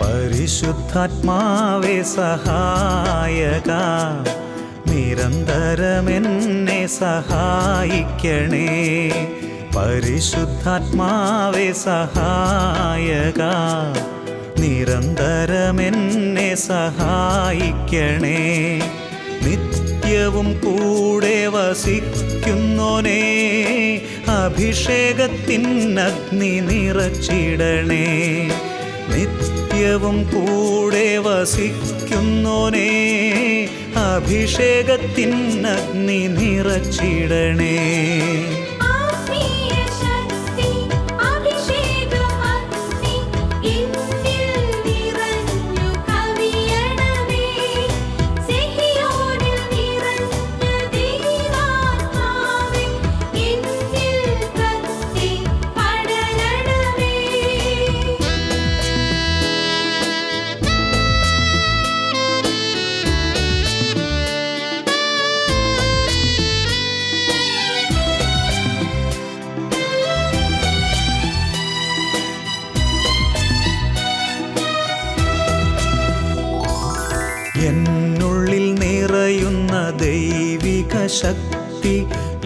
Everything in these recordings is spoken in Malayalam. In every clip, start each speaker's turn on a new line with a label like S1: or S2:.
S1: പരിശുദ്ധാത്മാവേ സഹായക, നിരന്തരമെന്നെ സഹായിക്കണേ. പരിശുദ്ധാത്മാവേ സഹായക, നിരന്തരമെന്നെ സഹായിക്കണേ. നിത്യവും കൂടെ വസിക്കുന്നോനേ, അഭിഷേകത്തിനഗ്നി നിറച്ചിടണേ. നിത്യവും കൂടെ വസിക്കുന്നോനേ, അഭിഷേകത്തിനഗ്നി നിറച്ചിടണേ. എന്നുള്ളിൽ നിറയുന്ന ദൈവിക ശക്തി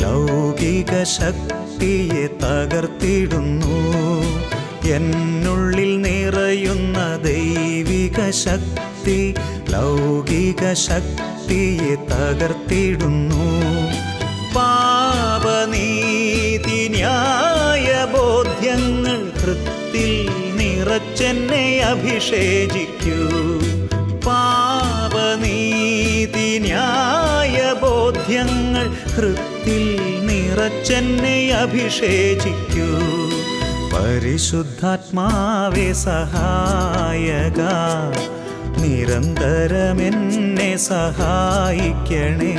S1: ലൗകിക ശക്തിയെ തകർത്തിടുന്നു. എന്നുള്ളിൽ നിറയുന്ന ദൈവിക ശക്തി ലൗകിക ശക്തിയെ തകർത്തിടുന്നു. പാപനീതി ന്യായ ബോധ്യങ്ങൾ ഹൃത്തിൽ നിറച്ചെന്നെ അഭിഷേചിക്കൂ. പാപനീതി ന്യായ ബോധ്യങ്ങൾ ഹൃത്തിൽ നിറച്ചെന്നെ അഭിഷേചിക്കൂ. പരിശുദ്ധാത്മാവേ സഹായക, നിരന്തരമെന്നെ സഹായിക്കണേ.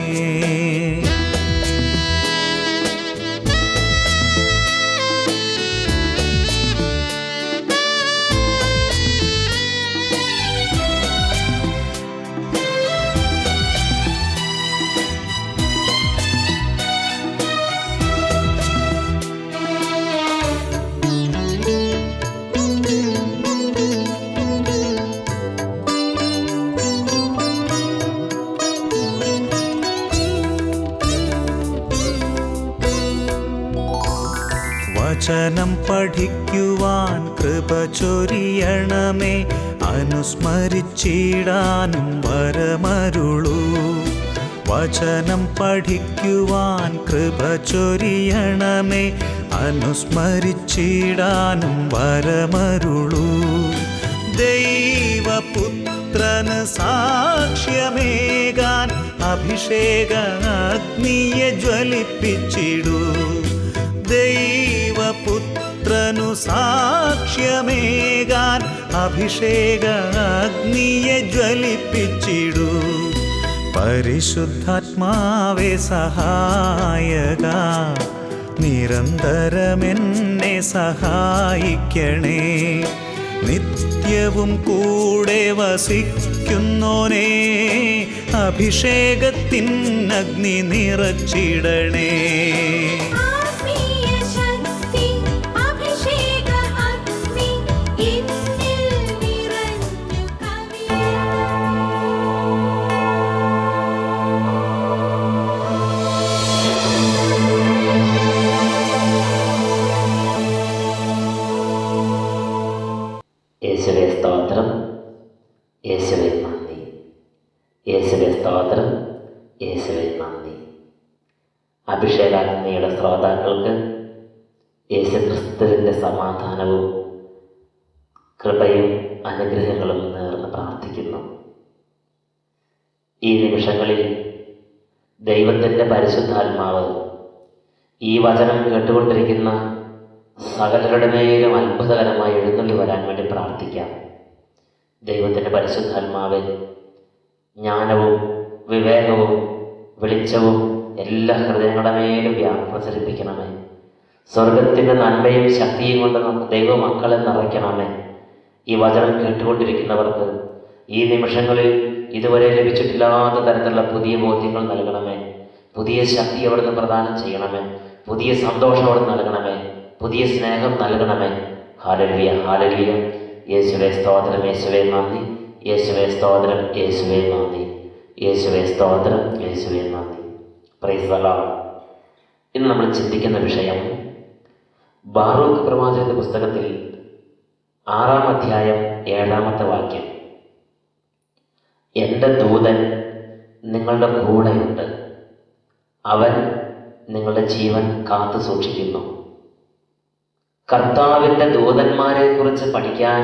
S1: വചനം പഠിക്കുവാൻ കൃപ ചൊരിയണമേ, അനുസ്മരിച്ചിടാനും വരമരുളൂ. വചനം പഠിക്കുവാൻ കൃപ ചൊരിയണമേ, അനുസ്മരിച്ചിടാനും വരമരുളൂ. ദൈവപുത്രന് സാക്ഷ്യമേകാൻ അഭിഷേക അഗ്നിയെ ജ്വലിപ്പിച്ചിടൂ. ദൈവപുത്രനു സാക്ഷ്യമേകാൻ അഭിഷേക അഗ്നിയെ ജ്വലിപ്പിച്ചിടൂ. പരിശുദ്ധാത്മാവേ സഹായക, നിരന്തരമെന്നെ സഹായിക്കണേ. നിത്യവും കൂടെ വസിക്കുന്നോനേ, അഭിഷേകത്തിനഗ്നി നിറച്ചിടണേ.
S2: യേശുവേ സ്തോത്രം, യേശുവേ നന്ദി, യേശുവേ സ്തോത്രം, യേശുവേ നന്ദി. അഭിഷേകാഗ്നിയുടെ ശ്രോതാക്കൾക്ക് യേശുക്രിസ്തുവിൻ്റെ സമാധാനവും കൃപയും അനുഗ്രഹങ്ങളും നേർന്ന് പ്രാർത്ഥിക്കുന്നു. ഈ നിമിഷങ്ങളിൽ ദൈവത്തിൻ്റെ പരിശുദ്ധാത്മാവ് ഈ വചനം കേട്ടുകൊണ്ടിരിക്കുന്ന സകലരുടെ മേലും അത്ഭുതകരമായി എഴുന്നള്ളി വരാൻ വേണ്ടി പ്രാർത്ഥിക്കാം. ദൈവത്തിൻ്റെ പരിശുദ്ധാത്മാവെ, ജ്ഞാനവും വിവേകവും വെളിച്ചവും എല്ലാ ഹൃദയങ്ങളുടെ മേലും പ്രസരിപ്പിക്കണമേ. സ്വർഗത്തിൻ്റെ നന്മയും ശക്തിയും കൊണ്ട് ദൈവമക്കളെ നിറയ്ക്കണമേ. ഈ വചനം കേട്ടുകൊണ്ടിരിക്കുന്നവർക്ക് ഈ നിമിഷങ്ങളിൽ ഇതുവരെ ലഭിച്ചിട്ടില്ലാത്ത തരത്തിലുള്ള പുതിയ ബോധ്യങ്ങൾ നൽകണമേ. പുതിയ ശക്തി അവിടുന്ന് പ്രദാനം ചെയ്യണമേ. പുതിയ സന്തോഷം അവിടുന്ന് നൽകണമേ. പുതിയ സ്നേഹം നൽകണമേ. Hallelujah, hallelujah. യേശുവേ സ്തോത്രം, യേശുവേ നന്ദി, യേശുവേ സ്തോത്രം, യേശുവേ നന്ദി, യേശുവേ സ്തോത്രം, യേശുവേ നന്ദി. Price the Lord. ഇന്ന് നമ്മൾ ചിന്തിക്കുന്ന വിഷയം ബാറൂക്ക് പ്രവാചകന്റെ പുസ്തകത്തിൽ 6-ാം അധ്യായം 7-ാമത്തെ വാക്യം. എൻ്റെ ദൂതൻ നിങ്ങളുടെ കൂടെയുണ്ട്, അവൻ നിങ്ങളുടെ ജീവൻ കാത്തു സൂക്ഷിക്കുന്നു. കർത്താവിൻ്റെ ദൂതന്മാരെ കുറിച്ച് പഠിക്കാൻ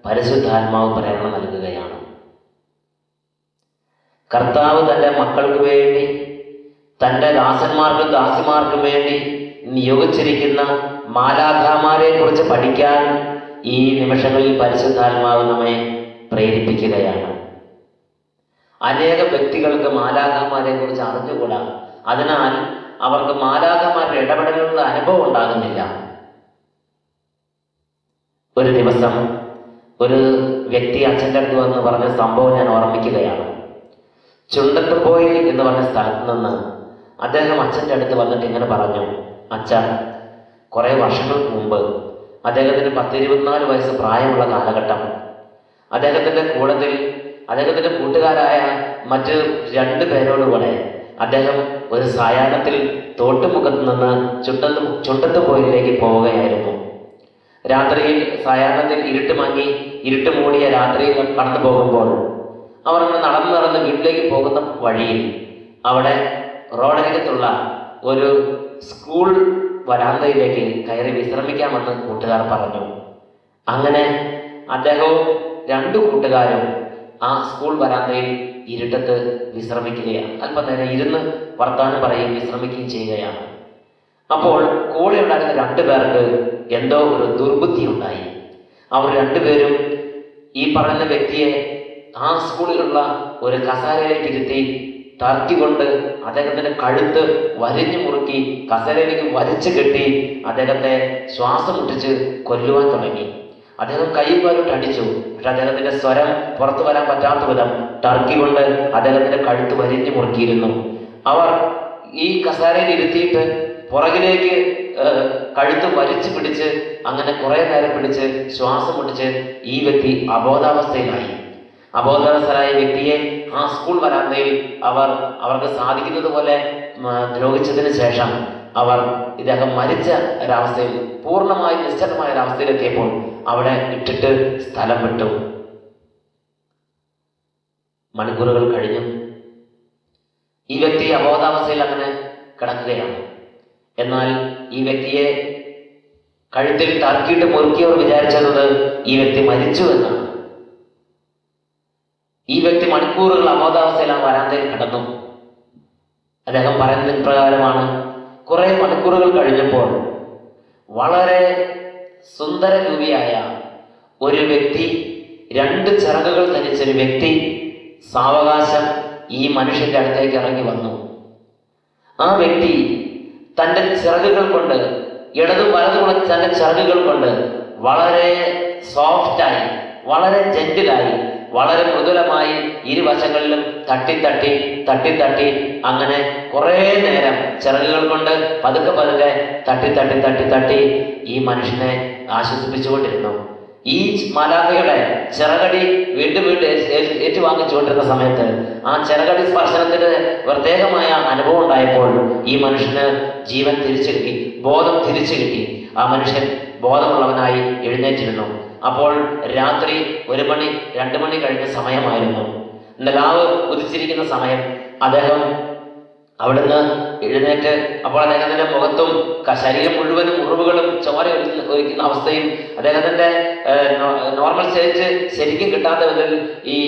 S2: പരിശുദ്ധാത്മാവ് പ്രേരണ നൽകുകയാണ്. കർത്താവ് തൻ്റെ മക്കൾക്ക് വേണ്ടി, തൻ്റെ ദാസന്മാർക്കും ദാസിമാർക്കും വേണ്ടി നിയോഗിച്ചിരിക്കുന്ന മാലാഖമാരെ കുറിച്ച് പഠിക്കാൻ ഈ നിമിഷങ്ങളിൽ പരിശുദ്ധാത്മാവ് നമ്മെ പ്രേരിപ്പിക്കുകയാണ്. അനേക വ്യക്തികൾക്ക് മാലാഖമാരെ കുറിച്ച് അറിഞ്ഞുകൂടാ. അതിനാൽ അവർക്ക് മാലാഖമാരുടെ ഇടപെടലുള്ള അനുഭവം ഉണ്ടാകുന്നില്ല. ഒരു ദിവസം ഒരു വ്യക്തി അച്ഛൻ്റെ അടുത്ത് വന്ന് പറഞ്ഞ സംഭവം ഞാൻ ഓർമ്മിക്കുകയാണ്. ചുണ്ടത്തുപോയിൽ എന്ന് പറഞ്ഞ സ്ഥലത്ത് നിന്ന് അദ്ദേഹം അച്ഛൻ്റെ അടുത്ത് വന്നിട്ട് ഇങ്ങനെ പറഞ്ഞു, അച്ഛ, കുറേ വർഷങ്ങൾക്ക് മുമ്പ് അദ്ദേഹത്തിന് 10-24 വയസ്സ് പ്രായമുള്ള കാലഘട്ടം, അദ്ദേഹത്തിൻ്റെ കൂട്ടത്തിൽ അദ്ദേഹത്തിൻ്റെ കൂട്ടുകാരായ മറ്റ് 2 പേരോടുകൂടെ അദ്ദേഹം ഒരു സായാഹ്നത്തിൽ തോട്ടുമുഖത്ത് നിന്ന് ചുണ്ടത്തുപോയിലേക്ക് പോവുകയായിരുന്നു. രാത്രിയിൽ സായാഹ്നത്തിൽ ഇരുട്ട് മൂടിയ രാത്രിയിൽ കടന്നു പോകുമ്പോൾ അവർ നടന്ന് വീട്ടിലേക്ക് പോകുന്ന വഴിയിൽ അവിടെ റോഡരികത്തുള്ള ഒരു സ്കൂൾ വരാന്തയിലേക്ക് കയറി വിശ്രമിക്കാമെന്ന് കൂട്ടുകാർ പറഞ്ഞു. അങ്ങനെ അദ്ദേഹവും 2 കൂട്ടുകാരും ആ സ്കൂൾ വരാന്തയിൽ ഇരുട്ടത്ത് വിശ്രമിക്കുകയാണ്. അല്പനേരം ഇരുന്ന് വർത്താനം പറയുകയും വിശ്രമിക്കുകയും ചെയ്യുകയാണ്. അപ്പോൾ കൂടെ ഉണ്ടായിരുന്ന 2 പേർക്ക് എന്തോ ഒരു ദുർബുദ്ധി ഉണ്ടായി. അവർ 2 പേരും ഈ പറയുന്ന വ്യക്തിയെ ആ സ്കൂളിലുള്ള ഒരു കസേരയിലേക്ക് ഇരുത്തി ടർക്കി കൊണ്ട് അദ്ദേഹത്തിന്റെ കഴുത്ത് വരിഞ്ഞു മുറുക്കി കസേരയിലേക്ക് വലിച്ചു കെട്ടി അദ്ദേഹത്തെ ശ്വാസം മുട്ടിച്ച് കൊല്ലുവാൻ തുടങ്ങി. അദ്ദേഹം കൈകാലോട്ട് അടിച്ചു. പക്ഷെ അദ്ദേഹത്തിന്റെ സ്വരം പുറത്തു വരാൻ പറ്റാത്ത വിധം ടർക്കി കൊണ്ട് അദ്ദേഹത്തിന്റെ കഴുത്ത് വരിഞ്ഞു മുറുക്കിയിരുന്നു. അവർ ഈ കസേരയിൽ ഇരുത്തിയിട്ട് പുറകിലേക്ക് കഴുത്ത് വലിച്ചു പിടിച്ച് അങ്ങനെ കുറെ നേരം പിടിച്ച് ശ്വാസം മുട്ടിച്ച് ഈ വ്യക്തി അബോധാവസ്ഥയിലായി. അബോധാവസ്ഥരായ വ്യക്തിയെ ആ സ്കൂൾ വരാന്തയിൽ അവർക്ക് സാധിക്കുന്നത് പോലെ ദ്രോഹിച്ചതിന് ശേഷം ഇദ്ദേഹം മരിച്ച ഒരവസ്ഥയിൽ, പൂർണ്ണമായി നിശ്ചലമായ ഒരവസ്ഥയിലെത്തിയപ്പോൾ അവിടെ ഇട്ടിട്ട് സ്ഥലം വിട്ടു. മണിക്കൂറുകൾ കഴിഞ്ഞു. ഈ വ്യക്തി അബോധാവസ്ഥയിൽ അങ്ങനെ കിടക്കുകയാണ്. എന്നാൽ ഈ വ്യക്തിയെ കഴുത്തിൽ ടർക്കിയിട്ട് മുറുക്കിയവർ വിചാരിച്ചത് ഈ വ്യക്തി മരിച്ചു എന്നാണ്. ഈ വ്യക്തി മണിക്കൂറുകൾ അബോധാവസ്ഥയിലാണ് വരാന്തയിൽ കിടന്നു. അദ്ദേഹം പറയുന്നത് പ്രകാരമാണ്, കുറെ മണിക്കൂറുകൾ കഴിഞ്ഞപ്പോൾ വളരെ സുന്ദരരൂപിയായ ഒരു വ്യക്തി, 2 ചിറകുകൾ ധരിച്ചൊരു വ്യക്തി സാവകാശം ഈ മനുഷ്യന്റെ അടുത്തേക്ക് ഇറങ്ങി വന്നു. ആ വ്യക്തി തൻ്റെ ചിറകുകൾ കൊണ്ട്, ഇടതും വലതുമുള്ള തൻ്റെ ചിറകുകൾ കൊണ്ട് വളരെ സോഫ്റ്റായി, വളരെ ജെന്റിലായി, വളരെ മൃദുലമായി ഇരുവശങ്ങളിലും തട്ടി അങ്ങനെ കുറേ നേരം ചിറകുകൾ കൊണ്ട് പതുക്കെ തട്ടി ഈ മനുഷ്യനെ ആശ്വസിപ്പിച്ചുകൊണ്ടിരുന്നു. ഈ മാലാഖയുടെ ചിറകടി വീണ്ടും ഏറ്റുവാങ്ങിച്ചുകൊണ്ടിരുന്ന സമയത്ത് ആ ചിറകടി സ്പർശനത്തിന് പ്രത്യേകമായ അനുഭവം ഉണ്ടായപ്പോൾ ഈ മനുഷ്യന് ജീവൻ തിരിച്ചു കിട്ടി, ബോധം തിരിച്ചു കിട്ടി. ആ മനുഷ്യൻ ബോധമുള്ളവനായി എഴുന്നേറ്റിരുന്നു. അപ്പോൾ രാത്രി 1 മണി 2 മണി കഴിഞ്ഞ സമയമായിരുന്നു. നിലാവ് ഉദിച്ചിരിക്കുന്ന സമയം. അദ്ദേഹം അവിടുന്ന് എഴുന്നേറ്റ്, അപ്പോൾ അദ്ദേഹത്തിന്റെ മുഖത്തും ശരീരം മുഴുവനും മുറിവുകളും ചോര ഒഴിക്കുന്ന അവസ്ഥയും അദ്ദേഹത്തിന്റെ നോർമൽ സ്റ്റേജ് ശരിക്കും കിട്ടാത്ത വിധത്തിൽ ഈ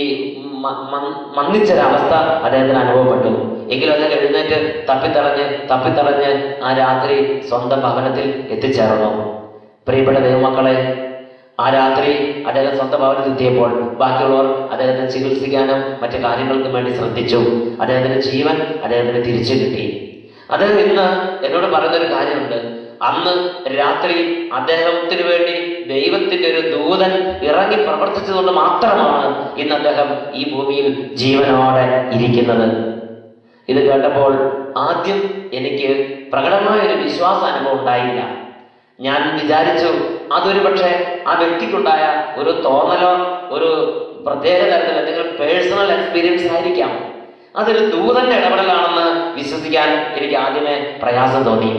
S2: മന്ദിച്ചൊരവസ്ഥ അദ്ദേഹത്തിന് അനുഭവപ്പെട്ടു. എങ്കിലും അദ്ദേഹം എഴുന്നേറ്റ് തപ്പിത്തടഞ്ഞ് ആ രാത്രി സ്വന്തം ഭവനത്തിൽ എത്തിച്ചേർന്നു. പ്രിയപ്പെട്ട ദൈവമക്കളെ, ആ രാത്രി അദ്ദേഹം സ്വന്തം ഭവനത്തിലെത്തിയപ്പോൾ ബാക്കിയുള്ളവർ അദ്ദേഹത്തെ ചികിത്സിക്കാനും മറ്റു കാര്യങ്ങൾക്കും വേണ്ടി ശ്രദ്ധിച്ചു. അദ്ദേഹത്തിന്റെ ജീവൻ അദ്ദേഹത്തിന് തിരിച്ചു കിട്ടി. അദ്ദേഹം ഇന്ന് എന്നോട് പറയുന്നൊരു കാര്യമുണ്ട്. അന്ന് രാത്രി അദ്ദേഹത്തിന് വേണ്ടി ദൈവത്തിന്റെ ഒരു ദൂതൻ ഇറങ്ങി പ്രവർത്തിച്ചതുകൊണ്ട് മാത്രമാണ് ഇന്ന് അദ്ദേഹം ഈ ഭൂമിയിൽ ജീവനോടെ ഇരിക്കുന്നത്. ഇത് കേട്ടപ്പോൾ ആദ്യം എനിക്ക് പ്രകടമായ ഒരു വിശ്വാസ അനുഭവം ഉണ്ടായില്ല. ഞാൻ വിചാരിച്ചു അതൊരു പക്ഷേ ആ വ്യക്തിക്കുണ്ടായ ഒരു തോന്നലോ ഒരു പ്രത്യേക തരത്തിൽ എന്തെങ്കിലും പേഴ്സണൽ എക്സ്പീരിയൻസ് ആയിരിക്കാം. അതൊരു ദൂതന്റെ ഇടപെടലാണെന്ന് വിശ്വസിക്കാൻ എനിക്ക് ആദ്യമേ പ്രയാസം തോന്നി.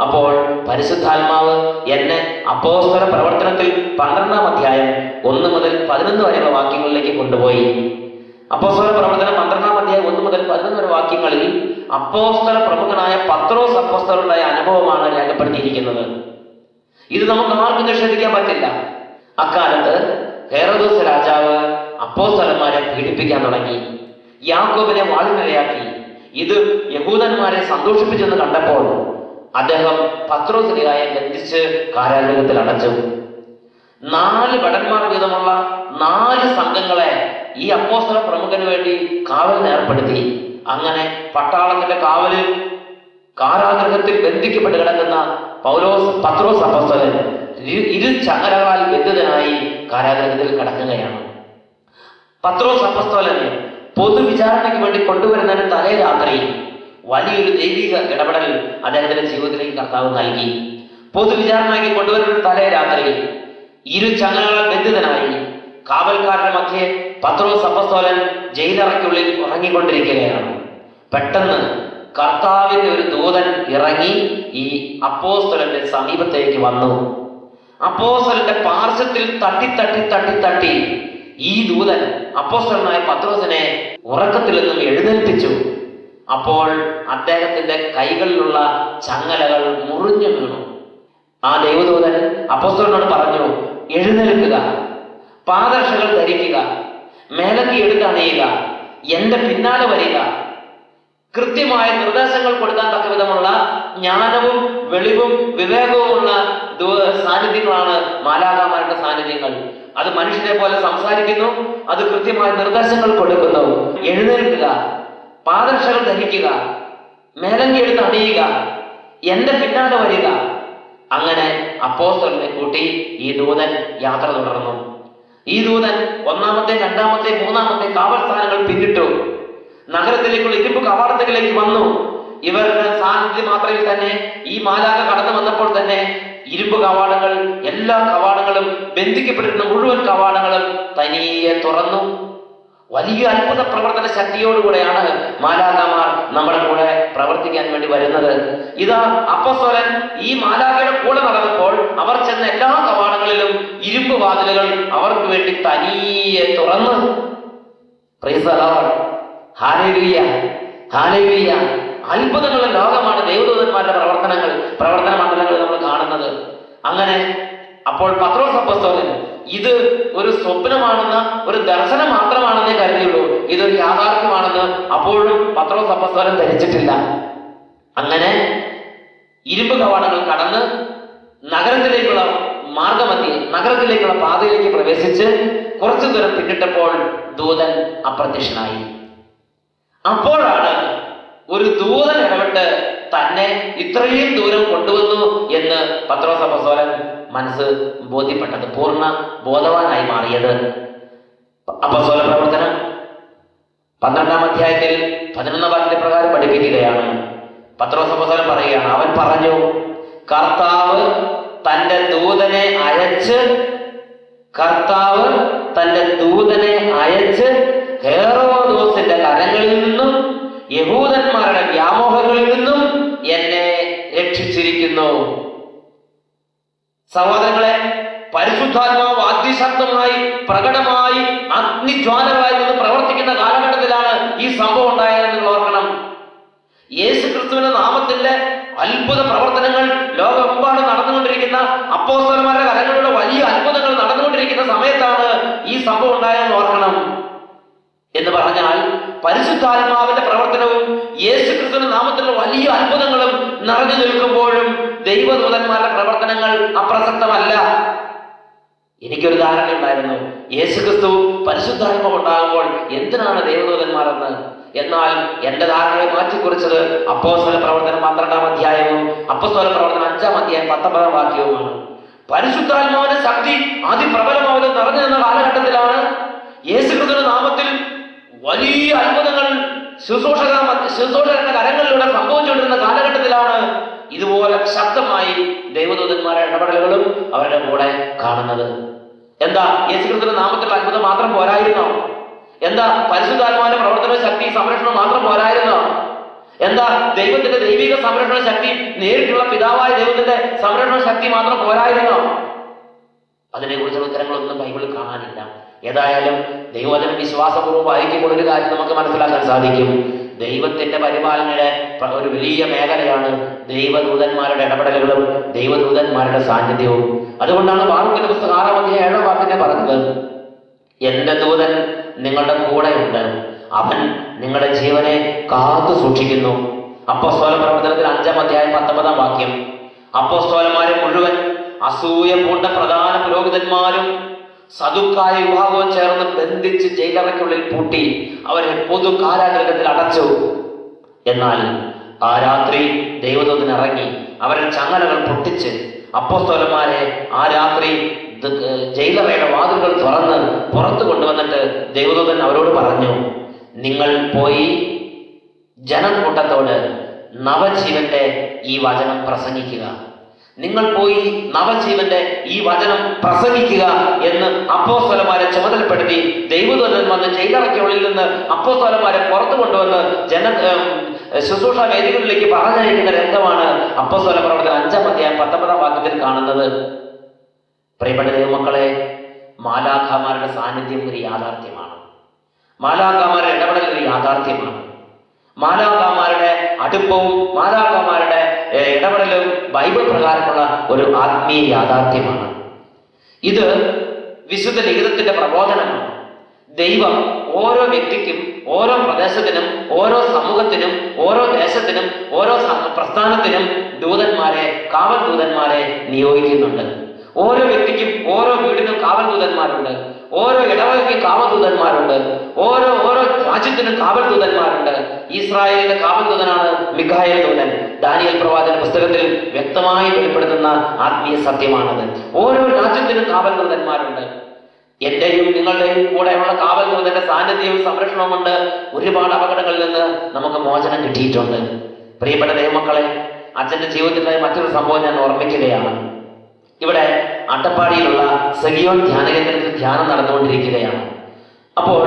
S2: അപ്പോൾ പരിശുദ്ധാത്മാവ് എന്നെ അപ്പോസ്തല പ്രവർത്തനത്തിൽ 12-ാം അധ്യായം 1 മുതൽ 11 വരെയുള്ള വാക്യങ്ങളിലേക്ക് കൊണ്ടുപോയി. അപ്പോസ്തല പ്രവർത്തനം 12-ാം അധ്യായം 1 മുതൽ 11 വരെ വാക്യങ്ങളിൽ അപ്പോസ്തല പ്രമുഖനായ പത്രോസ് അപ്പോസ്തലനുണ്ടായ അനുഭവമാണ് രേഖപ്പെടുത്തിയിരിക്കുന്നത്. ഇത് നമുക്ക് ആർക്കും നിഷേധിക്കാൻ പറ്റില്ല. അക്കാലത്ത് ഹെരോദോസ് രാജാവ് അപ്പോസ്തലന്മാരെ പീഡിപ്പിക്കാൻ തുടങ്ങി. യാക്കോബിനെ വാളിനിരയാക്കി. ഇത് യഹൂദന്മാരെ സന്തോഷിപ്പിച്ചെന്ന് കണ്ടപ്പോൾ അദ്ദേഹം പത്രോസ്ലിഹായെ ബന്ധിച്ച് കാരാഗൃഹത്തിൽ അടച്ചു. 4 ഭടന്മാർ വീതമുള്ള 4 സംഘങ്ങളെ ഈ അപ്പോസ്തല പ്രമുഖന് വേണ്ടി കാവലിന് ഏർപ്പെടുത്തി. അങ്ങനെ പട്ടാളത്തിന്റെ കാവലിൽ കാരാഗൃഹത്തിൽ ബന്ധിക്കപ്പെട്ട് കിടക്കുന്ന പത്രോസ് അപ്പോസ്തലൻ 2 ചങ്ങലകളാൽ ബന്ധിതനായി കാരാഗൃഹത്തിൽ കിടക്കുകയാണ്. പത്രോസ് അപ്പോസ്തലനെ പൊതുവിചാരണയ്ക്ക് വേണ്ടി കൊണ്ടുവരുന്നതിന് തലേ രാത്രി വലിയൊരു ദൈവിക ഇടപെടൽ അദ്ദേഹത്തിന്റെ ജീവിതത്തിലേക്ക് കർത്താവ് നൽകി. പൊതുവിചാരണയ്ക്ക് കൊണ്ടുവരുന്ന തലേ രാത്രി 2 ചങ്ങലകളാൽ ബന്ധിതനായി കാവൽക്കാരുടെ മധ്യേ പത്രോസ് അപ്പോസ്തലൻ ജയിലറയ്ക്കുള്ളിൽ ഉറങ്ങിക്കൊണ്ടിരിക്കുകയാണ്. പെട്ടെന്ന് കർത്താവിന്റെ ഒരു ദൂതൻ ഇറങ്ങി ഈ അപ്പോസ്തലന്റെ സമീപത്തേക്ക് വന്നു. അപ്പോസ്തലന്റെ പാർശ്വത്തിൽ തട്ടി തട്ടി തട്ടി തട്ടി ഈ ദൂതൻ അപ്പോസ്തലനായ പത്രോസിനെ ഉറക്കത്തിൽ നിന്നും എഴുന്നേൽപ്പിച്ചു. അപ്പോൾ അദ്ദേഹത്തിന്റെ കൈകളിലുള്ള ചങ്ങലകൾ മുറിഞ്ഞു വീണു. ആ ദൈവദൂതൻ അപ്പോസ്തലനോട് പറഞ്ഞു, എഴുന്നേൽക്കുക, പാദരക്ഷകൾ ധരിക്കുക, മേലങ്കി എടുത്ത് അണിയുക, എന്റെ പിന്നാലെ വരിക. കൃത്യമായ നിർദ്ദേശങ്ങൾ കൊടുക്കാൻ തക്ക വിധമുള്ള ജ്ഞാനവും വെളിവും വിവേകവുമുള്ള സാന്നിധ്യങ്ങളാണ് മാലാഖമാരുടെ സാന്നിധ്യങ്ങൾ. അത് മനുഷ്യനെ പോലെ സംസാരിക്കുന്നു, അത് കൃത്യമായ നിർദ്ദേശങ്ങൾ കൊടുക്കുന്നു. എഴുന്നേൽക്കുക, പാദരക്ഷകൾ ധരിക്കുക, മേലങ്കി എടുത്ത് അണിയുക, എന്റെ പിന്നാലെ വരിക. അങ്ങനെ അപ്പോസ്തലനെ കൂട്ടി ഈ ദൂതൻ യാത്ര തുടർന്നു. ഈ ദൂതൻ 1-ാമത്തെ 2-ാമത്തെ 3-ാമത്തെ കാവൽ സ്ഥാനങ്ങൾ പിന്നിട്ടു. നഗരത്തിലേക്കുള്ള ഇരുമ്പ് കവാടത്തിലേക്ക് വന്നു. ഇവരുടെ സാന്നിധ്യം മാത്രയിൽ തന്നെ ഈ മാലാഖ കടന്നു വന്നപ്പോൾ തന്നെ ഇരുമ്പ് കവാടങ്ങൾ, എല്ലാ കവാടങ്ങളും, ബന്ധിക്കപ്പെട്ടിരുന്ന മുഴുവൻ കവാടങ്ങളും തനിയെ തുറന്നു. വലിയ അത്ഭുത പ്രവർത്തന ശക്തിയോടുകൂടെയാണ് മാലാഖമാർ നമ്മുടെ കൂടെ പ്രവർത്തിക്കാൻ വേണ്ടി വരുന്നത്. ഇതാ അപ്പോസ്തലൻ ഈ മാലാഖയുടെ കൂടെ നടന്നപ്പോൾ അവർ ചെന്ന എല്ലാ കവാടങ്ങളിലും ഇരുമ്പ് വാതിലുകൾ അവർക്ക് വേണ്ടി തനിയെ തുറന്നു. Praise the lord, hallelujah, hallelujah. അത്ഭുതങ്ങളുടെ ലോകമാണ് ദൈവദൂതന്മാരുടെ പ്രവർത്തന മണ്ഡലങ്ങൾ നമ്മൾ കാണുന്നത്. അങ്ങനെ അപ്പോൾ പത്രോസ് അപ്പോസ്തലൻ ഇത് ഒരു സ്വപ്നമാണെന്ന്, ഒരു ദർശനം മാത്രമാണെന്നേ കരുതിയുള്ളൂ. ഇതൊരു യാഥാർത്ഥ്യമാണെന്ന് അപ്പോഴും പത്രോസ് അപ്പോസ്തലൻ ധരിച്ചിട്ടില്ല. അങ്ങനെ ഇരുമ്പ് കവാടങ്ങൾ കടന്ന് നഗരത്തിലേക്കുള്ള നഗരത്തിലേക്കുള്ള പാതയിലേക്ക് പ്രവേശിച്ച് കുറച്ചു ദൂരം പിന്നിട്ടപ്പോൾ ദൂതൻ അപ്രത്യക്ഷനായി. അപ്പോഴാണ് ഒരു ദൂതൻ ഇടപെട്ട് തന്നെ ഇത്രയും ദൂരം കൊണ്ടുവന്നു എന്ന് പത്രോസ് അപ്പോസ്തലൻ മനസ്സ് ബോധ്യപ്പെട്ടത്, പൂർണ്ണ ബോധവാനായി മാറിയത്. അപ്പോസ്തല പ്രവർത്തനം 12-ാം അധ്യായത്തിൽ 11-ാം വാക്യത്തെ പ്രകാരം പഠിപ്പിക്കുകയാണ്. പത്രോസ് അപ്പോസ്തലൻ പറയുകയാണ്, അവൻ പറഞ്ഞു, കർത്താവ് തന്റെ ദൂതനെ അയച്ച് ഹെരോദോസിന്റെ കരങ്ങളിൽ നിന്നും യഹൂദന്മാരുടെ വ്യാമോഹങ്ങളിൽ നിന്നും എന്നെ രക്ഷിച്ചിരിക്കുന്നു. സഹോദരങ്ങളെ, പരിശുദ്ധാത്മാവ് അതിശക്തമായി പ്രകടമായി അഗ്നിജ്വാലകളായി നിന്ന് പ്രവർത്തിക്കുന്ന കാലഘട്ടത്തിലാണ് ഈ സംഭവം ഉണ്ടായതെന്ന് നിങ്ങൾ ഓർക്കണം. യേശു ക്രിസ്തുവിന്റെ നാമത്തിന്റെ അത്ഭുത പ്രവർത്തനങ്ങൾ ലോകമെമ്പാടും നടന്നുകൊണ്ടിരിക്കുന്ന, അപ്പോസ്തലന്മാരുടെ കരങ്ങളിലൂടെ വലിയ അത്ഭുതങ്ങൾ നടന്നുകൊണ്ടിരിക്കുന്ന സമയത്താണ് ഈ സംഭവം ഉണ്ടായതെന്ന് ഓർക്കണം. എന്ന് പറഞ്ഞാൽ പരിശുദ്ധാത്മാവിന്റെ പ്രവർത്തനവും യേശു ക്രിസ്തുവിന്റെ നാമത്തിലുള്ള വലിയ അത്ഭുതങ്ങളും നിറഞ്ഞു നിൽക്കുമ്പോഴും ദൈവദൂതന്മാരുടെ പ്രവർത്തനങ്ങൾ അപ്രസക്തമല്ല. എനിക്കൊരു ധാരണ ഉണ്ടായിരുന്നു, യേശു ക്രിസ്തു പരിശുദ്ധാത്മാവ് ഉണ്ടാകുമ്പോൾ എന്തിനാണ് ദൈവദൂതന്മാരെന്ന്. എന്നാൽ എന്റെ ധാരണയെ മാറ്റിക്കുറിച്ചത് അപ്പോസ്തല പ്രവർത്തനം 12-ാം അധ്യായവും അപ്പോസ്തല പ്രവർത്തനം 5-ാം അധ്യായം 19-ാം വാക്യവുമാണ്. പരിശുദ്ധാത്മാവിന്റെ ശക്തി അതിപ്രബലമാവത് നിറഞ്ഞു നിന്ന കാലഘട്ടത്തിലാണ് യേശു ക്രിസ്തുവിന്റെ നാമത്തിൽ വലിയ അത്ഭുതങ്ങൾ ശുശ്രൂഷകരുടെ കരങ്ങളിലൂടെ സംഭവിച്ചുകൊണ്ടിരുന്ന കാലഘട്ടത്തിലാണ് ഇതുപോലെ ശക്തമായി ദൈവദൂതന്മാരുടെ ഇടപെടലുകളും അവരുടെ കൂടെ കാണുന്നത്. എന്താ യേശുക്രിസ്തുവിന്റെ നാമത്തിലുള്ള അത്ഭുതം മാത്രം പോരായിരുന്നോ? എന്താ പരിശുദ്ധാത്മാവിന്റെ പ്രവർത്തന ശക്തി സംരക്ഷണം മാത്രം പോരായിരുന്നോ? എന്താ ദൈവത്തിന്റെ ദൈവിക സംരക്ഷണ ശക്തി, നേരിട്ടുള്ള പിതാവായ ദൈവത്തിന്റെ സംരക്ഷണ ശക്തി മാത്രം പോരായിരുന്നോ? അതിനെക്കുറിച്ചുള്ള ഉത്തരങ്ങളൊന്നും ബൈബിളിൽ കാണാനില്ല. ഏതായാലും ദൈവവചനം വിശ്വാസപൂർവ്വം വായിക്കുമ്പോൾ ഒരു കാര്യം നമുക്ക് മനസ്സിലാക്കാൻ സാധിക്കും. ദൈവത്തിന്റെ പരിപാലനയുടെ ഒരു വലിയ മേഖലയാണ് ദൈവദൂതന്മാരുടെ ഇടപെടലുകളും ദൈവദൂതന്മാരുടെ സാന്നിധ്യവും. അതുകൊണ്ടാണ് ബാറൂക്കിന്റെ പുസ്തകം 6-ാം അധ്യായം 7-ാം വാക്യത്തെ പറഞ്ഞത്, എന്റെ ദൂതൻ നിങ്ങളുടെ കൂടെയുണ്ട്, അവൻ നിങ്ങളുടെ ജീവനെ കാത്തു സൂക്ഷിക്കുന്നു. അപ്പോസ്തല പ്രവർത്തനത്തിൽ 5-ാം അധ്യായം 19-ാം വാക്യം. അപ്പോസ്തലന്മാരെ മുഴുവൻ അസൂയ പൂണ്ട പ്രധാന പുരോഹിതന്മാരും സദുക്കായ വിഭാഗവും ചേർന്ന് ബന്ധിച്ച് ജയിലറയ്ക്കുള്ളിൽ പൂട്ടി അവരെ പൊതു കാരാഗൃഹത്തിൽ അടച്ചു. എന്നാൽ ആ രാത്രി ദൈവദൂതൻ ഇറങ്ങി അവരുടെ ചങ്ങലകൾ പൊട്ടിച്ച് അപ്പോസ്തലന്മാരെ ആ രാത്രി ജയിലറയുടെ വാതിലുകൾ തുറന്ന് പുറത്തു കൊണ്ടുവന്നിട്ട് ദൈവദൂതൻ അവരോട് പറഞ്ഞു, നിങ്ങൾ പോയി ജനക്കൂട്ടത്തോട് നവജീവന്റെ ഈ വചനം പ്രസംഗിക്കുക. നിങ്ങൾ പോയി നവജീവന്റെ ഈ വചനം പ്രസംഗിക്കുക എന്ന് അപ്പോസ്തലന്മാരെ ചുമതലപ്പെടുത്തി ദൈവദൂതൻ വന്ന് ജയിലറയ്ക്കുള്ളിൽ നിന്ന് അപ്പോസ്തലന്മാരെ പുറത്തു കൊണ്ടുവന്ന് ശുശ്രൂഷ വേദികളിലേക്ക് പറഞ്ഞയക്കുന്ന രംഗമാണ് അപ്പോസ്തല പ്രവർത്തനം 5-ാം അധ്യായം 19-ാം വാക്യത്തിൽ കാണുന്നത്. പ്രിയപ്പെട്ട ദൈവമക്കളെ, മാലാഖമാരുടെ സാന്നിധ്യം ഒരു യാഥാർത്ഥ്യമാണ്. മാലാഖമാരുടെ ഇടപെടൽ ഒരു യാഥാർത്ഥ്യമാണ്. മാലാഖമാരുടെ അടുപ്പവും മാലാഖമാരുടെ ഇടപെടലും ബൈബിൾ പ്രകാരമുള്ള ഒരു ആത്മീയ യാഥാർത്ഥ്യമാണ്. ഇത് വിശുദ്ധ ലിഖിതത്തിന്റെ പ്രബോധനമാണ്. ദൈവം ഓരോ വ്യക്തിക്കും, ഓരോ പ്രദേശത്തിനും, ഓരോ സമൂഹത്തിനും, ഓരോ ദേശത്തിനും, ഓരോ പ്രസ്ഥാനത്തിനും ദൂതന്മാരെ, കാവൽ ദൂതന്മാരെ നിയോഗിക്കുന്നുണ്ട്. ഓരോ വ്യക്തിക്കും, ഓരോ വീടിനും കാവൽ ദൂതന്മാരുണ്ട്. ഓരോ ഇടവകയ്ക്കും കാവൽ ദൂതന്മാരുണ്ട്. ഓരോ രാജ്യത്തിനും കാവൽ ദൂതന്മാരുണ്ട്. ഇസ്രായേലിന്റെ കാവൽ ദൂതനാണ് മിഖായേൽ ദൂതൻ. ദാനിയേൽ പ്രവാചകന്റെ പുസ്തകത്തിൽ വ്യക്തമായി വെളിപ്പെടുത്തുന്ന ആത്മീയ സത്യമാണത്. ഓരോ രാജ്യത്തിനും കാവൽ ദൂതന്മാരുണ്ട്. എന്റെയും നിങ്ങളുടെയും കൂടെയുള്ള കാവൽ ദൂതന്റെ സാന്നിധ്യവും സംരക്ഷണവും കൊണ്ട് ഒരുപാട് അപകടങ്ങളിൽ നിന്ന് നമുക്ക് മോചനം കിട്ടിയിട്ടുണ്ട്. പ്രിയപ്പെട്ട ദൈവമക്കളെ, അച്ഛന്റെ ജീവിതത്തിലെ മറ്റൊരു സംഭവം ഞാൻ ഓർമ്മിക്കുകയാണ്. ഇവിടെ അട്ടപ്പാടിയിലുള്ള സഗിയോൻ ധ്യാന കേന്ദ്രത്തിൽ ധ്യാനം നടന്നുകൊണ്ടിരിക്കുകയാണ്. അപ്പോൾ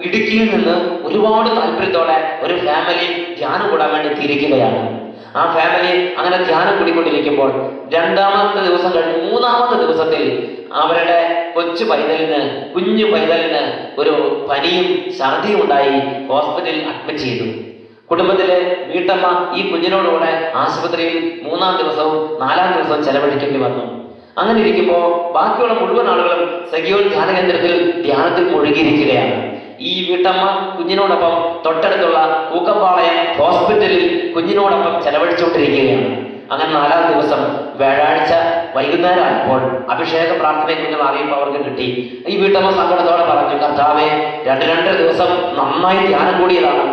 S2: ഇടുക്കിയിൽ നിന്ന് ഒരുപാട് താല്പര്യത്തോടെ ഒരു ഫാമിലി ധ്യാനം കൂടാൻ വേണ്ടി എത്തിയിരിക്കുകയാണ്. ആ ഫാമിലി അങ്ങനെ ധ്യാനം കൂടിക്കൊണ്ടിരിക്കുമ്പോൾ 2-ാമത്തെ ദിവസം കഴിഞ്ഞ് 3-ാമത്തെ ദിവസത്തിൽ അവരുടെ കുഞ്ഞു പൈതലിന് ഒരു പനിയും ഛർദിയും ഉണ്ടായി ഹോസ്പിറ്റലിൽ അഡ്മിറ്റ് ചെയ്തു. കുടുംബത്തിലെ വീട്ടമ്മ ഈ കുഞ്ഞിനോടുകൂടെ ആശുപത്രിയിൽ 3-ാം ദിവസവും 4-ാം ദിവസവും ചെലവഴിക്കേണ്ടി വന്നു. അങ്ങനെ ഇരിക്കുമ്പോൾ ബാക്കിയുള്ള മുഴുവൻ ആളുകളും സഗിയോൻ ധ്യാന കേന്ദ്രത്തിൽ ധ്യാനത്തിൽ മുഴുകിയിരിക്കുകയാണ്. ഈ വീട്ടമ്മ കുഞ്ഞിനോടൊപ്പം തൊട്ടടുത്തുള്ള കൂക്കമ്പാളയം ഹോസ്പിറ്റലിൽ കുഞ്ഞിനോടൊപ്പം ചെലവഴിച്ചുകൊണ്ടിരിക്കുകയാണ്. അങ്ങനെ 4-ാം ദിവസം വ്യാഴാഴ്ച വൈകുന്നേരം ആയപ്പോൾ അഭിഷേക പ്രാർത്ഥനയെക്കുറിച്ചുള്ള അറിയിപ്പ് അവർക്ക് കിട്ടി. ഈ വീട്ടമ്മ സങ്കടത്തോടെ പറഞ്ഞു, കർത്താവേ, 2 ദിവസം നന്നായി ധ്യാനം കൂടിയതാണ്,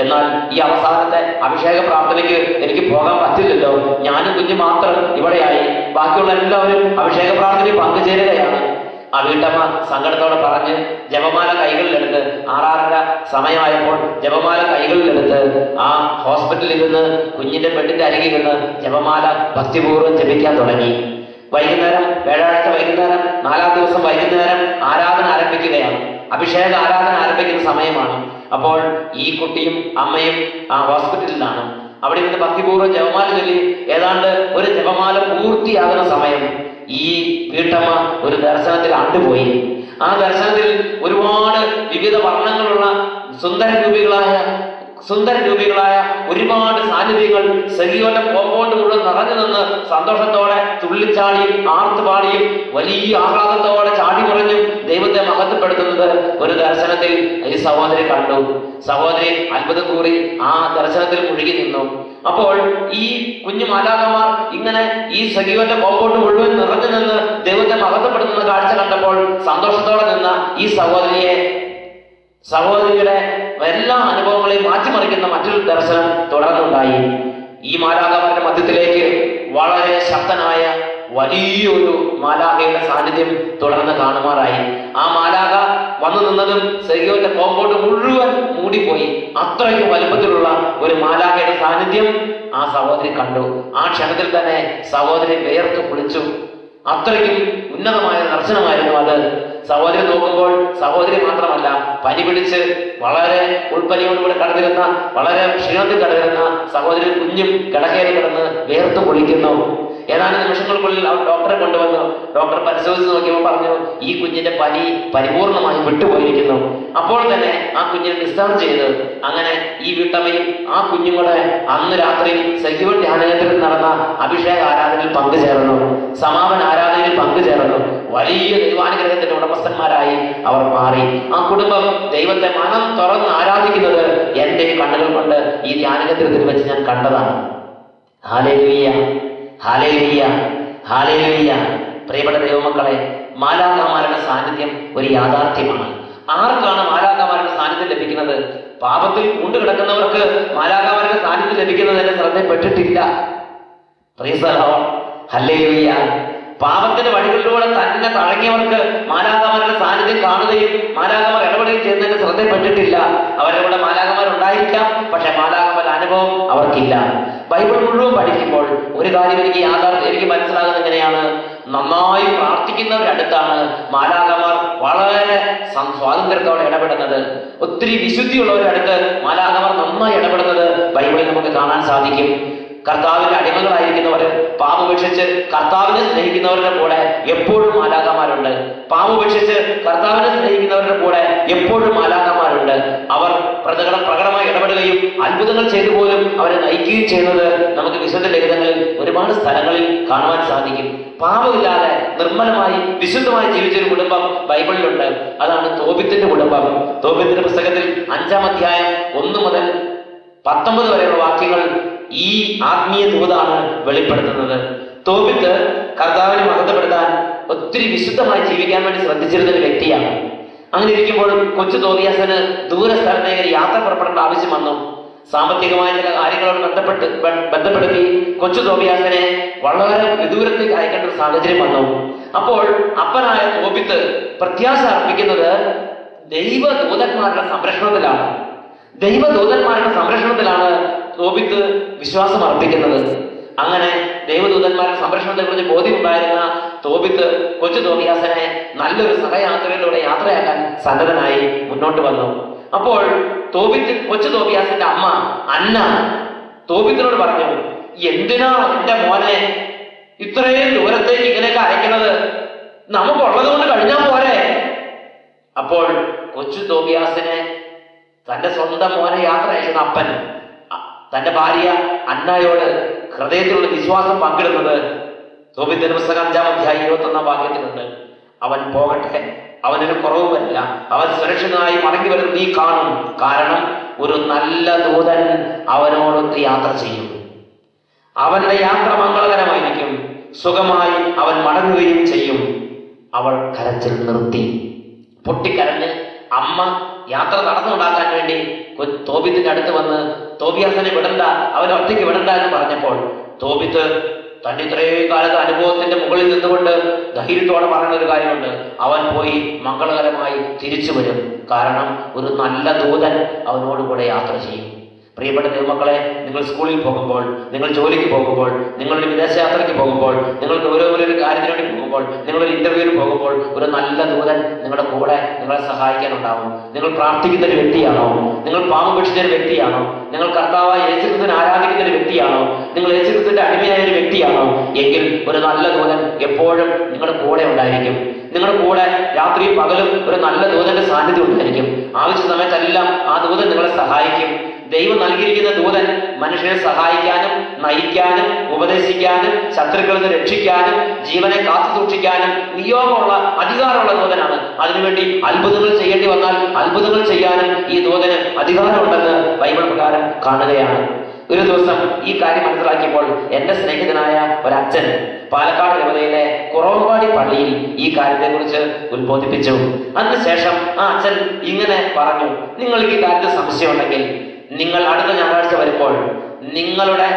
S2: എന്നാൽ ഈ അവസാനത്തെ അഭിഷേക പ്രാർത്ഥനയ്ക്ക് എനിക്ക് പോകാൻ പറ്റില്ലല്ലോ. ഞാനും കുഞ്ഞു മാത്രം ഇവിടെയായി, ബാക്കിയുള്ള എല്ലാവരും അഭിഷേക പ്രാർത്ഥനയിൽ പങ്കുചേരുകയാണ്. ആ വീട്ടമ്മ സങ്കടത്തോടെ പറഞ്ഞ് ജപമാല കൈകളിലെടുത്ത് 6:30 സമയമായപ്പോൾ ജപമാല കൈകളിലെടുത്ത് ആ ഹോസ്പിറ്റലിൽ നിന്ന് കുഞ്ഞിന്റെ ബെഡിന്റെ അരികിൽ നിന്ന് ജപമാല ഭക്തിപൂർവ്വം ജപിക്കാൻ തുടങ്ങി. വൈകുന്നേരം, വ്യാഴാഴ്ച വൈകുന്നേരം, 4-ാം ദിവസം വൈകുന്നേരം ആരാധന ആരംഭിക്കുകയാണ്. അഭിഷേക ആരാധന ആരംഭിക്കുന്ന സമയമാണ്. അപ്പോൾ ഈ കുട്ടിയും അമ്മയും ആ ഹോസ്പിറ്റലിലാണ്. അവിടെ നിന്ന് ഭക്തിപൂർവ്വം ജപമാല ചൊല്ലി ഏതാണ്ട് ഒരു ജപമാല പൂർത്തിയാകുന്ന സമയം ഈ വീട്ടമ്മ ഒരു ദർശനത്തിൽ ആണ്ടുപോയി. ആ ദർശനത്തിൽ ഒരുപാട് വിവിധ വർണ്ണങ്ങളുള്ള സുന്ദര രൂപികളായ ഒരുപാട് സാന്നിധ്യങ്ങൾ സഗിയോന്റെ കോമ്പൗണ്ട് മുഴുവൻ നിറഞ്ഞു നിന്ന് സന്തോഷത്തോടെ തുള്ളിച്ചാടിയും ആർത്തുപാടിയും വലിയ ആഹ്ലാദത്തോടെ ചാടി മറിഞ്ഞും ദൈവത്തെ മഹത്വപ്പെടുത്തുന്നത് ഒരു ദർശനത്തിൽ ഈ സഹോദരി കണ്ടു. സഹോദരി അത്ഭുതം കൂറി ആ ദർശനത്തിൽ മുഴുകി നിന്നു. അപ്പോൾ ഈ കുഞ്ഞു മാലാഖമാർ ഇങ്ങനെ ഈ സഗിയോന്റെ കോമ്പൗണ്ട് മുഴുവൻ നിറഞ്ഞു നിന്ന് ദൈവത്തെ മഹത്വപ്പെടുത്തുന്ന കാഴ്ച കണ്ടപ്പോൾ സന്തോഷത്തോടെ നിന്ന ഈ സഹോദരിയുടെ എല്ലാ അനുഭവങ്ങളെയും മാറ്റിമറിക്കുന്ന മറ്റൊരു ദർശനം തുടർന്നുണ്ടായി. ഈ മാലാഖമാരുടെ മധ്യത്തിലേക്ക് വളരെ ശക്തനായ വലിയൊരു മാലാഖയുടെ സാന്നിധ്യം തുടർന്ന് കാണുമാറായി. ആ മാലാഖ വന്നു നിന്നതും സെർഗിയോന്റെ കോമ്പൗണ്ട് മുഴുവൻ മൂടിപ്പോയി. അത്രയ്ക്കും വലുപ്പത്തിലുള്ള ഒരു മാലാഖയുടെ സാന്നിധ്യം ആ സഹോദരി കണ്ടു. ആ ക്ഷണത്തിൽ തന്നെ സഹോദരി വേർത്ത് കുളിച്ചു. അത്രയ്ക്കും ഉന്നതമായ ദർശനമായിരുന്നു അത്. സഹോദരി നോക്കുമ്പോൾ സഹോദരി മാത്രമല്ല, പനി പിടിച്ച് വളരെ ഉൾപ്പനിയോടുകൂടെ കടന്നിരുന്ന, വളരെ ക്ഷീണത്തിൽ കടന്നിരുന്ന സഹോദരി കുഞ്ഞും കിടക്കയിൽ കിടന്ന് വേർത്ത് കുളിക്കുന്നു. ഏതാനും നിമിഷങ്ങൾക്കുള്ളിൽ അവർ ഡോക്ടറെ കൊണ്ടുവന്നു. ഡോക്ടർ പരിശോധിച്ച് നോക്കിയപ്പോൾ പറഞ്ഞു, ഈ കുഞ്ഞിന്റെ പനി പരിപൂർണമായും വിട്ടുപോയിരിക്കുന്നു. അപ്പോൾ തന്നെ ആ കുഞ്ഞിനെ ഡിസ്ചാർജ് ചെയ്ത് അങ്ങനെ ഈ വീട്ടമ്മയും ആ കുഞ്ഞും കൂടെ അന്ന് രാത്രി സെക്യൂർ ധ്യാനകേന്ദ്രത്തിൽ നടന്ന അഭിഷേക ആരാധനയിൽ പങ്കുചേർന്നു, സമാപന ആരാധനയിൽ പങ്കുചേർന്നു. വലിയ ദൈവാനുഗ്രഹത്തിന്റെ ഉടമസ്ഥന്മാരായി അവർ മാറി. ആ കുടുംബം ദൈവത്തെ മനം തുറന്ന് ആരാധിക്കുന്നത് എന്റെ കണ്ണുകൾ കൊണ്ട് ഈ ധ്യാനകേന്ദ്രത്തിൽ വെച്ച് ഞാൻ കണ്ടതാണ്. Hallelujah, hallelujah, hallelujah. പ്രിയപ്പെട്ട ദൈവമക്കളെ, മാലാഖമാരുടെ സാന്നിധ്യം ഒരു യാഥാർത്ഥ്യമാണ്. ആർക്കാണ് മാലാഖമാരുടെ സാന്നിധ്യം ലഭിക്കുന്നത്? പാപത്തിൽ കൊണ്ടുകിടക്കുന്നവർക്ക് മാലാഖമാരുടെ സാന്നിധ്യം ലഭിക്കുന്നതിന്റെ ശ്രദ്ധപ്പെട്ടിട്ടില്ല. Praise the lord, hallelujah. പാപത്തിന്റെ വഴികളിലൂടെ തന്നെ തഴങ്ങിയവർക്ക് മാലാഖമാരുടെ സാന്നിധ്യം കാണുകയും മാലാഖമാർ ഇടപെടുകയും ചെയ്യുന്നതിന്റെ ശ്രദ്ധപ്പെട്ടിട്ടില്ല. അവരുടെ കൂടെ മാലാഖമാർ ഉണ്ടായിരിക്കാം, പക്ഷെ മാലാഖമാരുടെ അനുഭവം അവർക്കില്ല. ബൈബിൾ മുഴുവൻ പഠിക്കുമ്പോൾ ഒരു കാര്യം എനിക്ക് മനസ്സിലാകുന്നത് എങ്ങനെയാണ്? നന്നായി പ്രാർത്ഥിക്കുന്നവരടുത്താണ് മാലാഖമാർ വളരെ സ്വാതന്ത്ര്യത്തോടെ ഇടപെടുന്നത്. ഒത്തിരി വിശുദ്ധിയുള്ളവരടുത്ത് മാലാഖമാർ നന്നായി ഇടപെടുന്നത് ബൈബിളിൽ നമുക്ക് കാണാൻ സാധിക്കും. കർത്താവിന്റെ അടിമകളായിരിക്കുന്നവർ, പാപപേക്ഷിച്ച് കർത്താവിനെ സ്നേഹിക്കുന്നവരുടെ കൂടെ എപ്പോഴും മാലാഖമാരുണ്ട്. പാപപേക്ഷിച്ച് കർത്താവിനെ സ്നേഹിക്കുന്നവരുടെ കൂടെ എപ്പോഴും മാലാഖമാരുണ്ട്. അവർ പ്രകടമായി ഇടപെടുകയും അത്ഭുതങ്ങൾ ചെയ്തു പോലും അവരെ നയിക്കുകയും ചെയ്യുന്നത് നമുക്ക് വിശുദ്ധ ലിഖിതങ്ങളിൽ ഒരുപാട് സ്ഥലങ്ങളിൽ കാണുവാൻ സാധിക്കും. പാപമില്ലാതെ നിർമ്മലമായി വിശുദ്ധമായി ജീവിച്ചൊരു കുടുംബം ബൈബിളിലുണ്ട്. അതാണ് തോബിത്തിന്റെ കുടുംബം. തോബിത്തിന്റെ പുസ്തകത്തിൽ 5-ാം അധ്യായം 1 മുതൽ 19 വരെയുള്ള വാക്യങ്ങൾ ഈ ആത്മീയ ദൂതാണ് വെളിപ്പെടുത്തുന്നത്. തോബിത്ത് കർത്താവിനെ മഹത്വപ്പെടുത്താൻ ഒത്തിരി വിശുദ്ധമായി ജീവിക്കാൻ വേണ്ടി ശ്രദ്ധിച്ചിരുന്ന ഒരു വ്യക്തിയാണ്. അങ്ങനെ ഇരിക്കുമ്പോൾ കൊച്ചു തോബിയാസിന് ദൂര സ്ഥലത്തേക്ക് യാത്ര പുറപ്പെടേണ്ട ആവശ്യം വന്നു. സാമ്പത്തികമായ ചില കാര്യങ്ങളോട് ബന്ധപ്പെടുത്തി കൊച്ചു തോബിയാസിനെ വളരെ വിദൂരത്തേക്ക് അയക്കേണ്ട ഒരു സാഹചര്യം വന്നു. അപ്പോൾ അപ്പനായ തോബിത്ത് പ്രത്യാശ അർപ്പിക്കുന്നത് ദൈവദൂതന്മാരുടെ സംരക്ഷണത്തിലാണ്. ദൈവദൂതന്മാരുടെ സംരക്ഷണത്തിലാണ് തോബിത്ത് വിശ്വാസം അർപ്പിക്കുന്നത്. അങ്ങനെ ദൈവദൂതന്മാരുടെ സംരക്ഷണത്തെ കുറിച്ച് ബോധ്യമുണ്ടായിരുന്ന തോബിത്ത് കൊച്ചു തോബിയാസിനെ നല്ലൊരു സഹയാത്രയിലൂടെ യാത്രയാക്കാൻ സന്നദ്ധനായി മുന്നോട്ട് വന്നു. അപ്പോൾ കൊച്ചു തോബിയാസിന്റെ അമ്മ അന്ന തോബിത്തിനോട് പറഞ്ഞു, എന്തിനാ എന്റെ മോനെ ഇത്രയും ദൂരത്തേക്ക് ഇങ്ങനെയൊക്കെ അയക്കുന്നത്? നമുക്കുള്ളത് കൊണ്ട് കഴിഞ്ഞാൽ പോരെ. അപ്പോൾ കൊച്ചു തോബിയാസിനെ തന്റെ സ്വന്തം മോനെ യാത്ര അയക്കുന്ന അപ്പൻ തന്റെ ഭാര്യ അന്നയോട് ഹൃദയത്തിലുള്ള വിശ്വാസം പങ്കിടുന്നത് തോബിത്തിന്റെ പുസ്തകം 5-ാം അധ്യായം 21-ാം വാക്യത്തിലുണ്ട്. അവൻ പോകട്ടെ, അവനൊരു കുറവ് വരില്ല, അവൻ സുരക്ഷിതനായി മടങ്ങി വരുന്നത് നീ കാണും. കാരണം ഒരു നല്ല ദൂതൻ അവനോടൊത്ത് യാത്ര ചെയ്യും. അവന്റെ യാത്ര മംഗളകരമായിരിക്കും, സുഖമായി അവൻ മടങ്ങുകയും ചെയ്യും. അവൾ കരച്ചിൽ നിർത്തി. പൊട്ടിക്കരഞ്ഞ് അമ്മ യാത്ര തടസ്സമുണ്ടാക്കാൻ വേണ്ടി തോബിത്തിന്റെ അടുത്ത് വന്ന് തോബിയാസിനെ വിടണ്ട, അവനെ ഒറ്റയ്ക്ക് വിടണ്ട എന്ന് പറഞ്ഞപ്പോൾ തോബിത്ത് തന്റെ ഇത്രയും കാലത്തെ അനുഭവത്തിന്റെ മുകളിൽ നിന്നുകൊണ്ട് ധൈര്യത്തോടെ പറയുന്ന ഒരു കാര്യമുണ്ട്, അവൻ പോയി മംഗളകരമായി തിരിച്ചു വരും. കാരണം ഒരു നല്ല ദൂതൻ അവനോടുകൂടെ യാത്ര ചെയ്യും. പ്രിയപ്പെട്ട ദൈവമക്കളെ, നിങ്ങൾ സ്കൂളിൽ പോകുമ്പോൾ, നിങ്ങൾ ജോലിക്ക് പോകുമ്പോൾ, നിങ്ങളൊരു വിദേശയാത്രയ്ക്ക് പോകുമ്പോൾ, നിങ്ങൾ ഓരോരോ കാര്യത്തിന് വേണ്ടി പോകുമ്പോൾ, നിങ്ങളൊരു ഇന്റർവ്യൂവിന് പോകുമ്പോൾ ഒരു നല്ല ദൂതൻ നിങ്ങളുടെ കൂടെ നിങ്ങളെ സഹായിക്കാനുണ്ടാവും. നിങ്ങൾ പ്രാർത്ഥിക്കുന്ന ഒരു വ്യക്തിയാണോ? നിങ്ങൾ പാപപേക്ഷിച്ച ഒരു വ്യക്തിയാണോ? നിങ്ങൾ കർത്താവായ യേശുക്രിസ്തുവിനെ ആരാധിക്കുന്ന ഒരു വ്യക്തിയാണോ? നിങ്ങൾ യേശുക്രിസ്തുവിന്റെ അടിമയായ ഒരു വ്യക്തിയാണോ? എങ്കിൽ ഒരു നല്ല ദൂതൻ എപ്പോഴും നിങ്ങളുടെ കൂടെ ഉണ്ടായിരിക്കും. നിങ്ങളുടെ കൂടെ രാത്രിയും പകലും ഒരു നല്ല ദൂതന്റെ സാന്നിധ്യം ഉണ്ടായിരിക്കും. ആവശ്യ സമയത്തെല്ലാം ആ ദൂതൻ നിങ്ങളെ സഹായിക്കും. ദൈവം നൽകിയിരിക്കുന്ന ദൂതൻ മനുഷ്യനെ സഹായിക്കാനും നയിക്കാനും ഉപദേശിക്കാനും ശത്രുക്കളിൽ നിന്ന് രക്ഷിക്കാനും ജീവനെ കാത്തു സൂക്ഷിക്കാനും നിയോഗമുള്ള അധികാരമുള്ള ദൂതനാണ്. അതിനുവേണ്ടി അത്ഭുതങ്ങൾ ചെയ്യേണ്ടി വന്നാൽ അത്ഭുതങ്ങൾ ചെയ്യാനും ഈ ദൂതന് അധികാരമുണ്ടെന്ന് ബൈബിൾ പ്രകാരം കാണുകയാണ്. ഒരു ദിവസം ഈ കാര്യം മനസ്സിലാക്കിയപ്പോൾ എൻ്റെ സ്നേഹിതനായ ഒരച്ഛൻ പാലക്കാട് രൂപതയിലെ കുറവമ്പാടി പള്ളിയിൽ ഈ കാര്യത്തെക്കുറിച്ച് ഉത്ബോധിപ്പിച്ചു. അതിനുശേഷം ആ അച്ഛൻ ഇങ്ങനെ പറഞ്ഞു, നിങ്ങൾക്ക് ഈ കാര്യത്തിൽ സംശയമുണ്ടെങ്കിൽ നിങ്ങൾ അടുത്ത ഞായറാഴ്ച വരുമ്പോൾ നിങ്ങളുടെ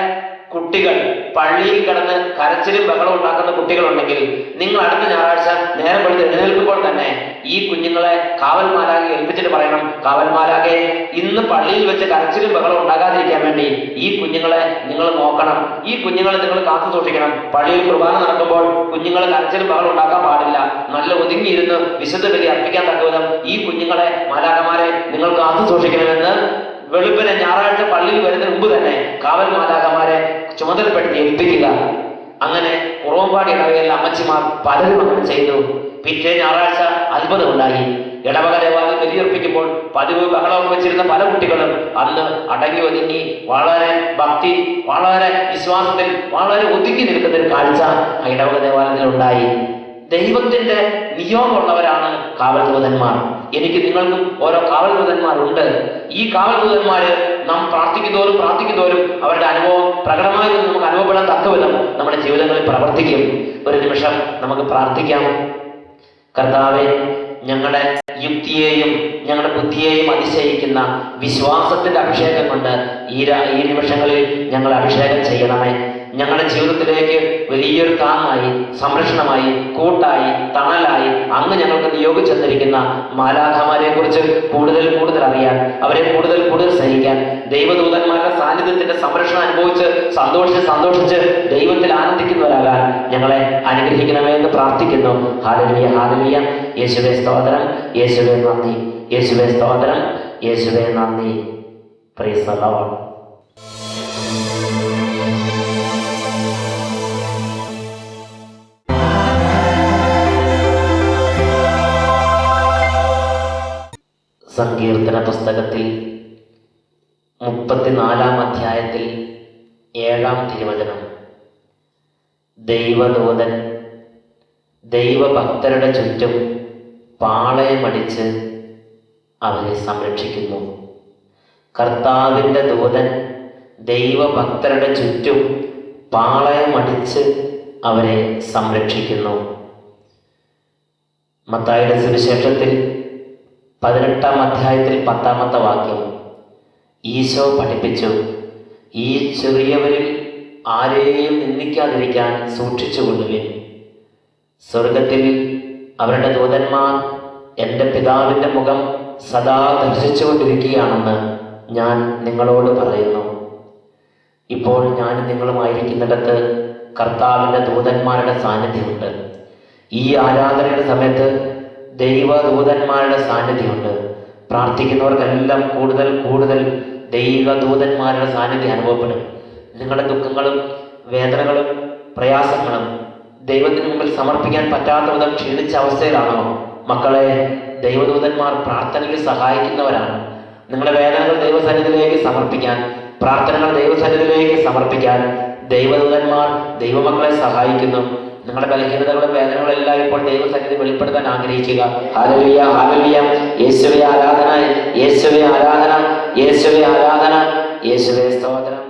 S2: കുട്ടികൾ പള്ളിയിൽ കിടന്ന് കരച്ചിലും ബഹളവും ഉണ്ടാക്കുന്ന കുട്ടികളുണ്ടെങ്കിൽ നിങ്ങൾ അടുത്ത ഞായറാഴ്ച നേരം വെളുത്ത് എഴുന്നേൽക്കുമ്പോൾ തന്നെ ഈ കുഞ്ഞുങ്ങളെ കാവൽമാരാകെ ഏൽപ്പിച്ചിട്ട് പറയണം, കാവൽമാരാകെ ഇന്ന് പള്ളിയിൽ വെച്ച് കരച്ചിലും ബഹളവും ഉണ്ടാകാതിരിക്കാൻ വേണ്ടി ഈ കുഞ്ഞുങ്ങളെ നിങ്ങൾ നോക്കണം, ഈ കുഞ്ഞുങ്ങളെ നിങ്ങൾ കാത്തു സൂക്ഷിക്കണം. പള്ളിയിൽ കുർബാന നടക്കുമ്പോൾ കുഞ്ഞുങ്ങൾ കരച്ചിലും ബഹളം ഉണ്ടാക്കാൻ പാടില്ല. നല്ല ഒതുങ്ങിയിരുന്ന് വിശുദ്ധ ബലി അർപ്പിക്കാൻ തക്കവിധം ഈ കുഞ്ഞുങ്ങളെ മാലാഖമാരെ നിങ്ങൾ കാത്തു സൂക്ഷിക്കണമെന്ന് വെളുപ്പിനെ ഞായറാഴ്ച പള്ളിയിൽ വരുന്നതിന് മുമ്പ് തന്നെ കാവൽ മാലാഖമാരെ ചുമതലപ്പെടുത്തി ഏൽപ്പിക്കുക. അങ്ങനെ കുറവമ്പാടി ഇടവകയിലെ അമ്മച്ചിമാർ പലരും അങ്ങനെ ചെയ്തു. പിറ്റേ ഞായറാഴ്ച അത്ഭുതം ഉണ്ടായി. ഇടവക ദേവാലയം ബലിയർപ്പിക്കുമ്പോൾ പതിവ് ബഹളം വെച്ചിരുന്ന പല കുട്ടികളും അന്ന് അടങ്ങി ഒതുങ്ങി വളരെ ഭക്തി, വളരെ വിശ്വാസത്തിൽ വളരെ ഒതുങ്ങി നിൽക്കുന്ന ഒരു കാഴ്ച ആ ഇടവക ദേവാലയത്തിൽ ഉണ്ടായി. ദൈവത്തിന്റെ നിയോഗമുള്ളവരാണ് കാവൽദൂതന്മാർ. എനിക്ക് നിങ്ങൾക്കും ഓരോ കാവൽദൂതന്മാരുണ്ട്. ഈ കാവൽദൂതന്മാര് നാം പ്രാർത്ഥിക്കുന്തോറും അവരുടെ അനുഭവം പ്രകടമായി നമുക്ക് അനുഭവപ്പെടാൻ തക്കവിധം നമ്മുടെ ജീവിതങ്ങളിൽ പ്രവർത്തിക്കും. ഒരു നിമിഷം നമുക്ക് പ്രാർത്ഥിക്കാം. കർത്താവേ, ഞങ്ങളുടെ യുക്തിയെയും ഞങ്ങളുടെ ബുദ്ധിയെയും അതിശയിക്കുന്ന വിശ്വാസത്തിന്റെ അഭിഷേകം കൊണ്ട് ഈ നിമിഷങ്ങളിൽ ഞങ്ങൾ അഭിഷേകം ചെയ്യണമേ. ഞങ്ങളുടെ ജീവിതത്തിലേക്ക് വലിയൊരു താങ്ങായി, സംരക്ഷണമായി, കൂട്ടായി, തണലായി അങ്ങ് ഞങ്ങൾക്ക് നിയോഗിച്ചെന്നിരിക്കുന്ന മാലാഖമാരെ കുറിച്ച് കൂടുതൽ അറിയാൻ, അവരെ കൂടുതൽ സ്നേഹിക്കാൻ, ദൈവദൂതന്മാരുടെ സാന്നിധ്യത്തിന്റെ സംരക്ഷണം അനുഭവിച്ച് സന്തോഷിച്ച് ദൈവത്തിൽ ആനന്ദിക്കുന്നവരാകാൻ ഞങ്ങളെ അനുഗ്രഹിക്കണമേ എന്ന് പ്രാർത്ഥിക്കുന്നു. Hallelujah, hallelujah. യേശുവേ സ്തോത്രം, യേശുവേ നന്ദി, യേശുവേ സ്തോത്രം, യേശുവേ നന്ദി. Price the Lord. സങ്കീർത്തന പുസ്തകത്തിൽ 34-ാം അധ്യായത്തിൽ 7-ാം തിരുവചനം, ദൈവദൂതൻ ദൈവഭക്തരുടെ ചുറ്റും പാളയമടിച്ച് അവരെ സംരക്ഷിക്കുന്നു. കർത്താവിൻ്റെ ദൂതൻ ദൈവഭക്തരുടെ ചുറ്റും പാളയമടിച്ച് അവരെ സംരക്ഷിക്കുന്നു. മത്തായിയുടെ സുവിശേഷത്തിൽ 18-ാം അധ്യായത്തിൽ 10-ാമത്തെ വാക്യം ഈശോ പഠിപ്പിച്ചു, ഈ ചെറിയവരിൽ ആരെയും നിന്ദിക്കാതിരിക്കാൻ സൂക്ഷിച്ചുകൊള്ളുവിൻ. സ്വർഗത്തിൽ അവരുടെ ദൂതന്മാർ എൻ്റെ പിതാവിൻ്റെ മുഖം സദാ ദർശിച്ചുകൊണ്ടിരിക്കുകയാണെന്ന് ഞാൻ നിങ്ങളോട് പറയുന്നു. ഇപ്പോൾ ഞാൻ നിങ്ങളുമായിരിക്കുന്നിടത്ത് കർത്താവിൻ്റെ ദൂതന്മാരുടെ സാന്നിധ്യമുണ്ട്. ഈ ആരാധനയുടെ സമയത്ത് ദൈവദൂതന്മാരുടെ സാന്നിധ്യമുണ്ട്. പ്രാർത്ഥിക്കുന്നവർക്കെല്ലാം കൂടുതൽ ദൈവദൂതന്മാരുടെ സാന്നിധ്യം അനുഭവപ്പെടും. നിങ്ങളുടെ ദുഃഖങ്ങളും വേദനകളും പ്രയാസങ്ങളും ദൈവത്തിന് മുമ്പിൽ സമർപ്പിക്കാൻ പറ്റാത്ത വിധം ക്ഷീണിച്ച അവസ്ഥയിലാണോ മക്കളെ? ദൈവദൂതന്മാർ പ്രാർത്ഥനയ്ക്ക് സഹായിക്കുന്നവരാണ്. നിങ്ങളുടെ വേദനകൾ ദൈവസന്നിധിയിലേക്ക് സമർപ്പിക്കാൻ, പ്രാർത്ഥനകൾ ദൈവസന്നിധിയിലേക്ക് സമർപ്പിക്കാൻ ദൈവദൂതന്മാർ ദൈവമക്കളെ സഹായിക്കുന്നു. നിങ്ങളുടെ ബലഹീനതകളും വേദനകളെല്ലാം ഇപ്പോൾ ദൈവസന്നിധി വെളിപ്പെടുത്താൻ ആഗ്രഹിക്കുക. Hallelujah, hallelujah. യേശുവേ ആരാധന, യേശുവേ ആരാധന, യേശുവേ ആരാധന, യേശുവേ സ്തോത്രം.